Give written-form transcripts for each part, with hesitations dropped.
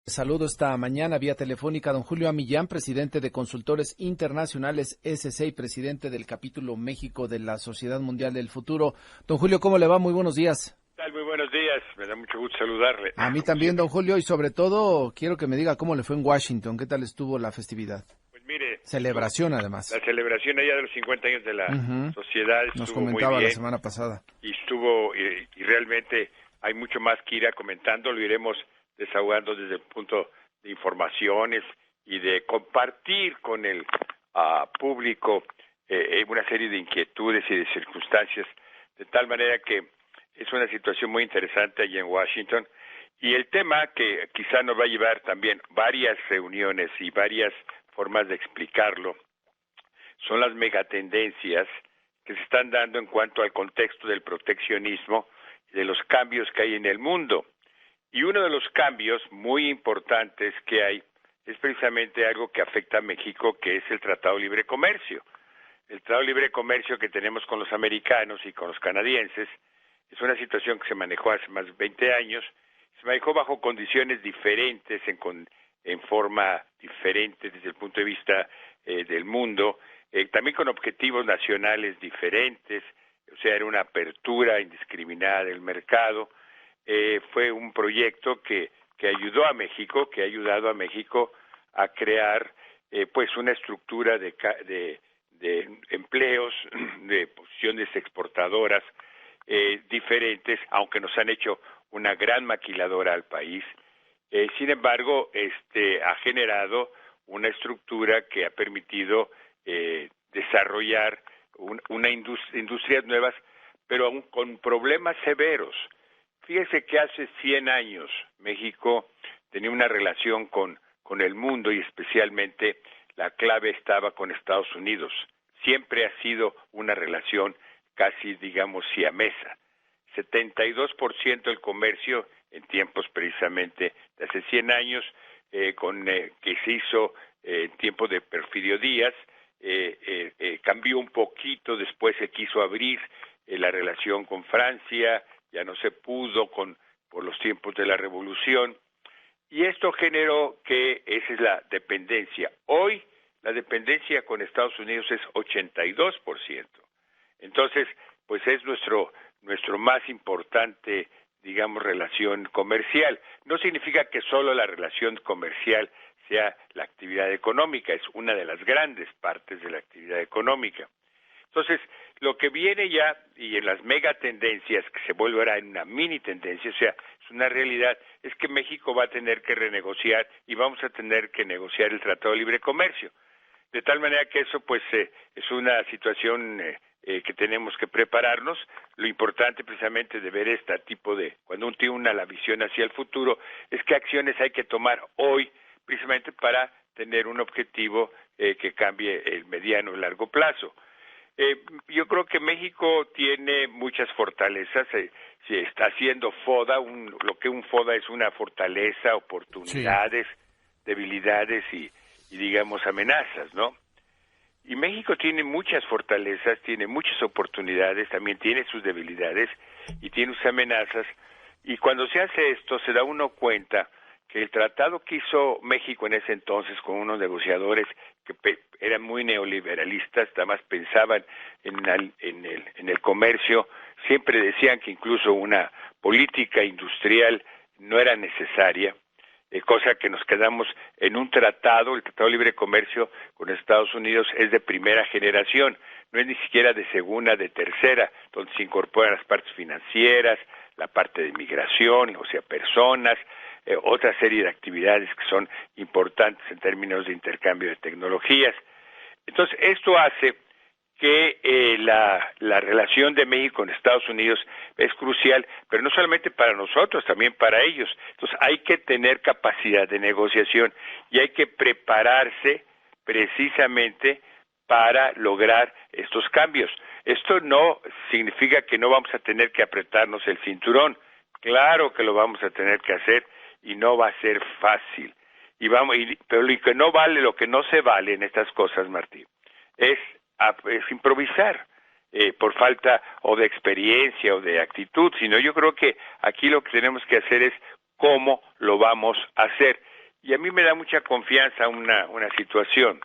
Saludo esta mañana vía telefónica a don Julio Amillán, presidente de Consultores Internacionales SC y presidente del capítulo México de la Sociedad Mundial del Futuro. Don Julio, ¿cómo le va? Muy buenos días. ¿Qué tal? Muy buenos días, me da mucho gusto saludarle. A mí también, don Julio, y sobre todo quiero que me diga cómo le fue en Washington, qué tal estuvo la festividad. Pues mire, celebración además. La celebración allá de los 50 años de la sociedad estuvo Nos comentaba muy bien, la semana pasada. Y realmente hay mucho más que ir comentando, lo iremos desahogando desde el punto de informaciones y de compartir con el público una serie de inquietudes y de circunstancias, de tal manera que es una situación muy interesante allí en Washington, y el tema que quizá nos va a llevar también varias reuniones y varias formas de explicarlo son las megatendencias que se están dando en cuanto al contexto del proteccionismo y de los cambios que hay en el mundo. Y uno de los cambios muy importantes que hay es precisamente algo que afecta a México, que es el Tratado de Libre Comercio. El Tratado de Libre Comercio que tenemos con los americanos y con los canadienses es una situación que se manejó hace más de 20 años, se manejó bajo condiciones diferentes, en forma diferente desde el punto de vista del mundo, también con objetivos nacionales diferentes, o sea, era una apertura indiscriminada del mercado. Fue un proyecto que ayudó a México, que ha ayudado a México a crear pues una estructura de empleos, de posiciones exportadoras diferentes, aunque nos han hecho una gran maquiladora al país. Sin embargo, ha generado una estructura que ha permitido desarrollar industrias nuevas, pero aún con problemas severos. Fíjese que hace 100 años México tenía una relación con el mundo y especialmente la clave estaba con Estados Unidos. Siempre ha sido una relación casi, digamos, siamesa. 72% del comercio en tiempos precisamente de hace 100 años, que se hizo en tiempo de Porfirio Díaz, cambió un poquito, después se quiso abrir la relación con Francia, ya no se pudo por los tiempos de la Revolución, y esto generó que esa es la dependencia. Hoy la dependencia con Estados Unidos es 82%. Entonces, pues es nuestro más importante, digamos, relación comercial. No significa que solo la relación comercial sea la actividad económica, es una de las grandes partes de la actividad económica. Entonces, lo que viene ya, y en las megatendencias, que se volverá en una mini tendencia, o sea, es una realidad, es que México va a tener que renegociar y vamos a tener que negociar el Tratado de Libre Comercio. De tal manera que eso, pues, es una situación que tenemos que prepararnos. Lo importante, precisamente, de ver este tipo cuando uno tiene la visión hacia el futuro, es qué acciones hay que tomar hoy, precisamente para tener un objetivo que cambie el mediano y largo plazo. Yo creo que México tiene muchas fortalezas, se está haciendo FODA, lo que un FODA es una fortaleza, oportunidades, debilidades y digamos amenazas, ¿no? Y México tiene muchas fortalezas, tiene muchas oportunidades, también tiene sus debilidades y tiene sus amenazas, y cuando se hace esto se da uno cuenta que el tratado que hizo México en ese entonces con unos negociadores que eran muy neoliberalistas, además pensaban en el comercio, siempre decían que incluso una política industrial no era necesaria, cosa que nos quedamos en un tratado. El Tratado de Libre Comercio con Estados Unidos es de primera generación, no es ni siquiera de segunda, de tercera, donde se incorporan las partes financieras, la parte de migración, o sea, personas, otra serie de actividades que son importantes en términos de intercambio de tecnologías. Entonces, esto hace que la relación de México con Estados Unidos es crucial, pero no solamente para nosotros, también para ellos. Entonces, hay que tener capacidad de negociación y hay que prepararse precisamente para lograr estos cambios. Esto no significa que no vamos a tener que apretarnos el cinturón. Claro que lo vamos a tener que hacer y no va a ser fácil. Pero lo que no vale, lo que no se vale en estas cosas, Martín, es improvisar por falta o de experiencia o de actitud, sino yo creo que aquí lo que tenemos que hacer es cómo lo vamos a hacer. y a mí me da mucha confianza una situación,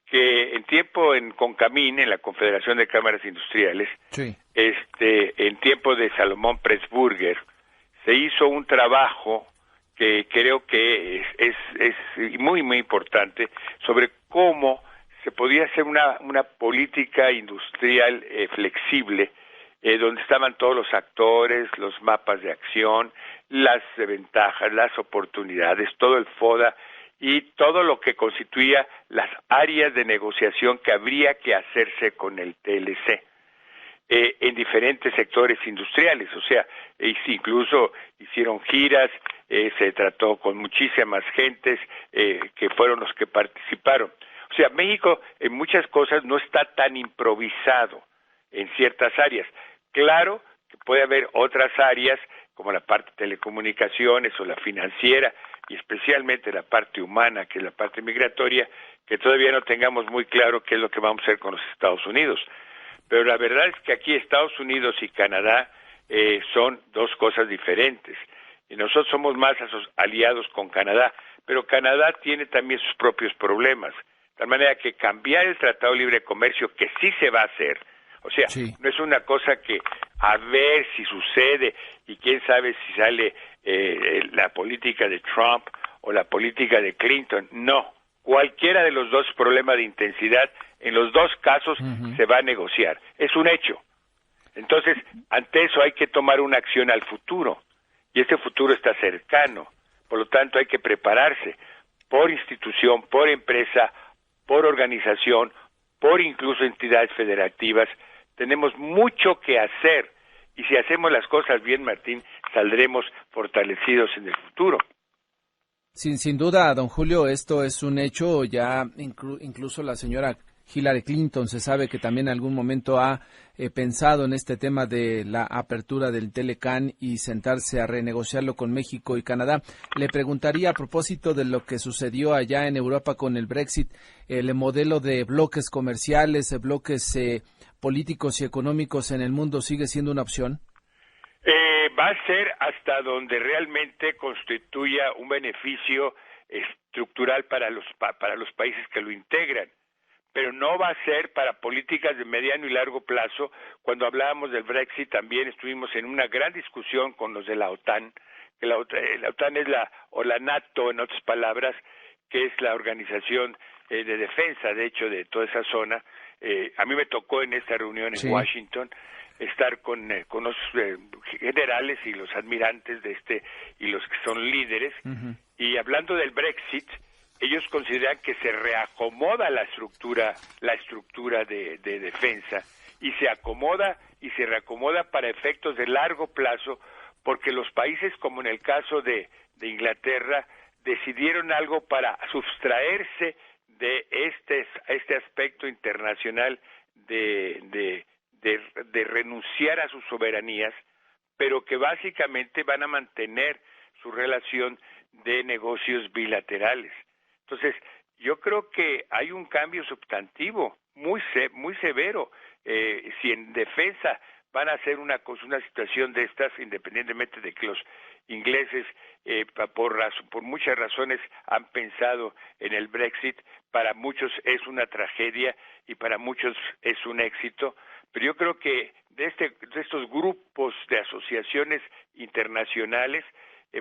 que en CONCAMIN, en la Confederación de Cámaras Industriales, Sí. En tiempo de Salomón Pressburger, se hizo un trabajo que creo que es muy, muy importante sobre cómo se podía hacer una política industrial flexible, donde estaban todos los actores, los mapas de acción, las ventajas, las oportunidades, todo el FODA y todo lo que constituía las áreas de negociación que habría que hacerse con el TLC. En diferentes sectores industriales, o sea, incluso hicieron giras, se trató con muchísimas gentes que fueron los que participaron. O sea, México en muchas cosas no está tan improvisado en ciertas áreas. Claro que puede haber otras áreas, como la parte de telecomunicaciones o la financiera, y especialmente la parte humana, que es la parte migratoria, que todavía no tengamos muy claro qué es lo que vamos a hacer con los Estados Unidos. Pero la verdad es que aquí Estados Unidos y Canadá son dos cosas diferentes. Y nosotros somos más aliados con Canadá, pero Canadá tiene también sus propios problemas. De tal manera que cambiar el Tratado de Libre Comercio, que sí se va a hacer, o sea, Sí. no es una cosa que a ver si sucede y quién sabe si sale la política de Trump o la política de Clinton. No, cualquiera de los dos problemas de intensidad, en los dos casos se va a negociar. Es un hecho. Entonces, ante eso hay que tomar una acción al futuro. Y este futuro está cercano. Por lo tanto, hay que prepararse por institución, por empresa, por organización, por incluso entidades federativas. Tenemos mucho que hacer. Y si hacemos las cosas bien, Martín, saldremos fortalecidos en el futuro. Sin duda, don Julio, esto es un hecho. Ya incluso la señora Hillary Clinton se sabe que también en algún momento ha pensado en este tema de la apertura del Telecan y sentarse a renegociarlo con México y Canadá. Le preguntaría a propósito de lo que sucedió allá en Europa con el Brexit, el modelo de bloques comerciales, bloques políticos y económicos en el mundo, ¿sigue siendo una opción? Va a ser hasta donde realmente constituya un beneficio estructural para los países que lo integran, pero no va a ser para políticas de mediano y largo plazo. Cuando hablábamos del Brexit también estuvimos en una gran discusión con los de la OTAN, que la OTAN es la NATO, en otras palabras, que es la organización de defensa, de hecho, de toda esa zona. A mí me tocó en esta reunión en Washington estar con los generales y los admirantes y los que son líderes, y hablando del Brexit, ellos consideran que se reacomoda la estructura de defensa, y se acomoda y se reacomoda para efectos de largo plazo, porque los países, como en el caso de Inglaterra, decidieron algo para sustraerse de este aspecto internacional de renunciar a sus soberanías, pero que básicamente van a mantener su relación de negocios bilaterales. Entonces, yo creo que hay un cambio sustantivo muy severo. Si en defensa van a hacer una situación de estas, independientemente de que los ingleses por muchas razones han pensado en el Brexit, para muchos es una tragedia y para muchos es un éxito, pero yo creo que de estos grupos de asociaciones internacionales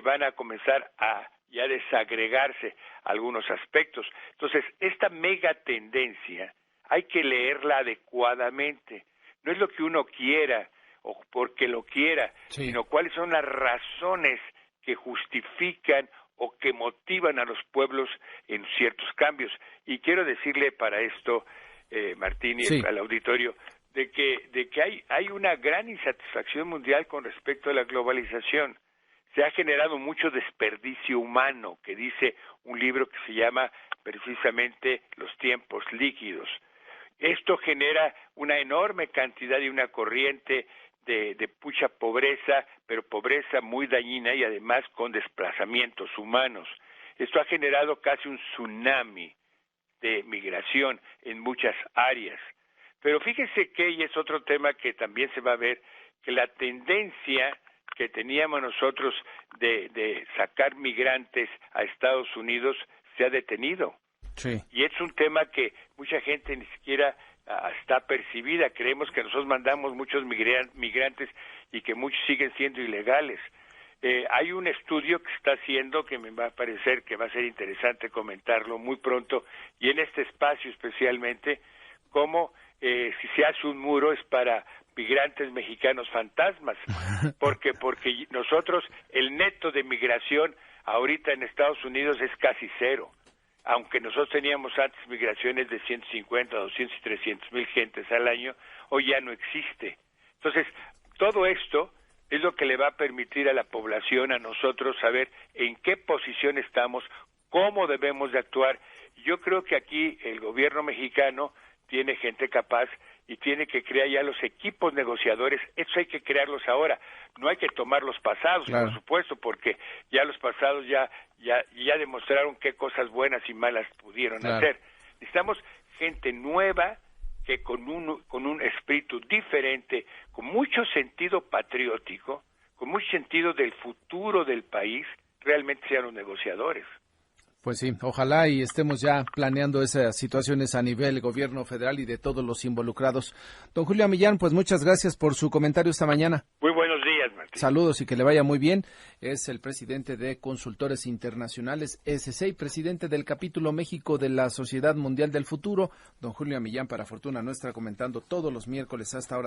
van a comenzar a ya desagregarse algunos aspectos. Entonces, esta mega tendencia hay que leerla adecuadamente. No es lo que uno quiera o porque lo quiera, sino cuáles son las razones que justifican o que motivan a los pueblos en ciertos cambios. Y quiero decirle para esto, Martín, y al auditorio, de que hay una gran insatisfacción mundial con respecto a la globalización. Se ha generado mucho desperdicio humano, que dice un libro que se llama precisamente Los tiempos líquidos. Esto genera una enorme cantidad y una corriente de mucha pobreza, pero pobreza muy dañina y además con desplazamientos humanos. Esto ha generado casi un tsunami de migración en muchas áreas. Pero fíjese que, y es otro tema que también se va a ver, que la tendencia que teníamos nosotros de sacar migrantes a Estados Unidos se ha detenido. Sí. Y es un tema que mucha gente ni siquiera está percibida. Creemos que nosotros mandamos muchos migrantes y que muchos siguen siendo ilegales. Hay un estudio que se está haciendo que me va a parecer que va a ser interesante comentarlo muy pronto, y en este espacio especialmente, cómo si se hace un muro es para migrantes mexicanos fantasmas, porque nosotros el neto de migración ahorita en Estados Unidos es casi cero, aunque nosotros teníamos antes migraciones de 150, 200 y 300 mil gentes al año, hoy ya no existe. Entonces, todo esto es lo que le va a permitir a la población, a nosotros, saber en qué posición estamos, cómo debemos de actuar. Yo creo que aquí el gobierno mexicano tiene gente capaz y tiene que crear ya los equipos negociadores. Eso hay que crearlos ahora. No hay que tomar los pasados, claro, por supuesto, porque ya los pasados ya demostraron qué cosas buenas y malas pudieron hacer. Necesitamos gente nueva que con un espíritu diferente, con mucho sentido patriótico, con mucho sentido del futuro del país, realmente sean los negociadores. Pues sí, ojalá y estemos ya planeando esas situaciones a nivel gobierno federal y de todos los involucrados. Don Julio Millán, pues muchas gracias por su comentario esta mañana. Muy buenos días, Martín. Saludos y que le vaya muy bien. Es el presidente de Consultores Internacionales SC y presidente del capítulo México de la Sociedad Mundial del Futuro, don Julio Millán, para fortuna nuestra, comentando todos los miércoles hasta ahora.